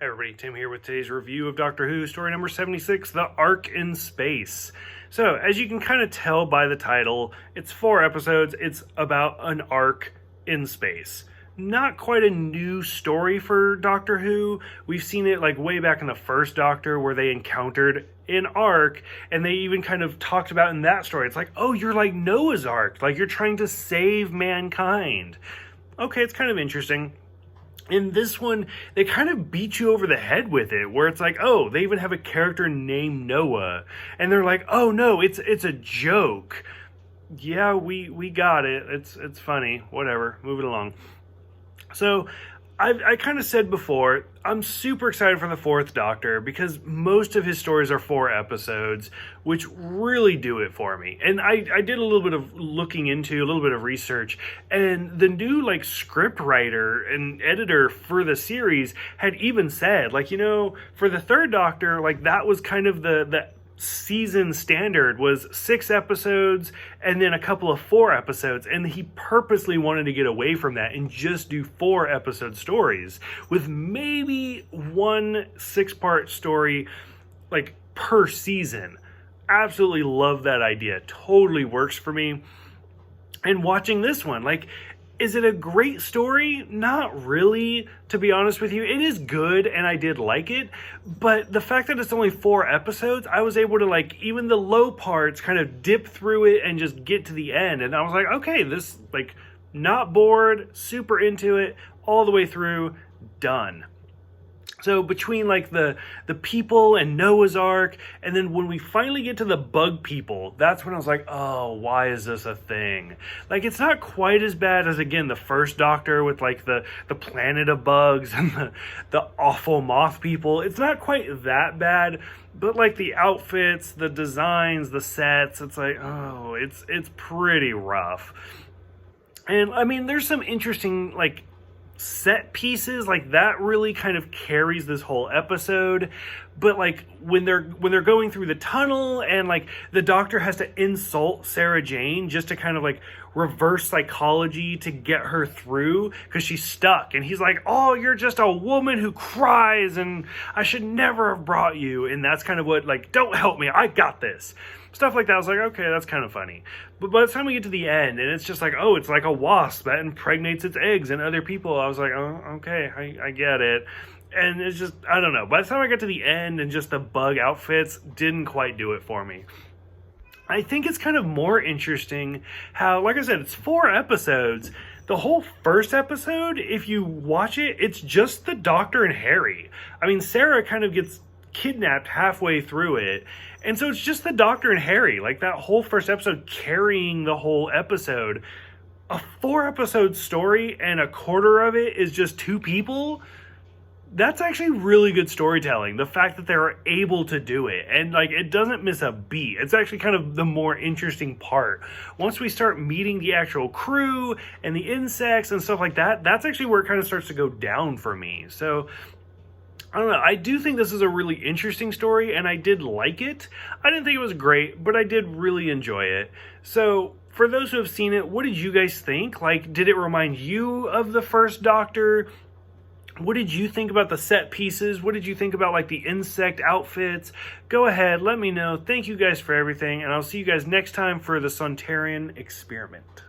Hey everybody, Tim here with today's review of Doctor Who, story number 76, The Ark in Space. So, as you can kind of tell by the title, it's 4 episodes, it's about an Ark in space. Not quite a new story for Doctor Who. We've seen it like way back in the first Doctor where they encountered an Ark, and they even kind of talked about in that story. It's like, oh, you're like Noah's Ark, like you're trying to save mankind. Okay, it's kind of interesting. In this one, they kind of beat you over the head with it, where it's like, oh, they even have a character named Noah, and they're like, oh no, it's a joke. Yeah, we got it. It's funny. Whatever. Move it along. So, I kind of said before, I'm super excited for the 4th Doctor because most of his stories are 4 episodes, which really do it for me. And I did a little bit of looking into, a little bit of research, and the new like script writer and editor for the series had even said, like, you know, for the 3rd Doctor, like that was kind of the season standard was 6 episodes and then a couple of 4 episodes, and he purposely wanted to get away from that and just do 4 episode stories with maybe 1 6-part story like per season. Absolutely love that idea. Totally works for me. And watching this one, like, is it a great story? Not really, to be honest with you. It is good, and I did like it, but the fact that it's only 4 episodes, I was able to, like, even the low parts, kind of dip through it and just get to the end, and I was like, okay, this, like, not bored, super into it, all the way through, done. So between like the people and Noah's Ark, and then when we finally get to the bug people, that's when I was like, oh, why is this a thing? Like, it's not quite as bad as, again, the first Doctor with like the planet of bugs and the awful moth people. It's not quite that bad, but like the outfits, the designs, the sets, it's like, oh, it's pretty rough. And I mean, there's some interesting like set pieces, like that really kind of carries this whole episode. But like when they're going through the tunnel and like the Doctor has to insult Sarah Jane just to kind of like reverse psychology to get her through because she's stuck, and he's like, oh, you're just a woman who cries and I should never have brought you, and that's kind of what, like, don't help me, I got this. Stuff like that. I was like, okay, that's kind of funny. But by the time we get to the end, and it's just like, oh, it's like a wasp that impregnates its eggs and other people, I was like, oh, okay, I get it. And it's just, I don't know. By the time I got to the end and just the bug outfits, didn't quite do it for me. I think it's kind of more interesting how, like I said, it's 4 episodes. The whole first episode, if you watch it, it's just the Doctor and Harry. I mean, Sarah kind of gets kidnapped halfway through it, and so it's just the Doctor and Harry, like that whole first episode carrying the whole episode. A 4 episode story and a quarter of it is just 2 people. That's actually really good storytelling. The fact that they're able to do it, and like it doesn't miss a beat. It's actually kind of the more interesting part. Once we start meeting the actual crew and the insects and stuff like that, that's actually where it kind of starts to go down for me. So I don't know. I do think this is a really interesting story, and I did like it. I didn't think it was great, but I did really enjoy it. So for those who have seen it, what did you guys think? Like, did it remind you of the first Doctor? What did you think about the set pieces? What did you think about like the insect outfits? Go ahead, let me know. Thank you guys for everything, and I'll see you guys next time for the Sontaran Experiment.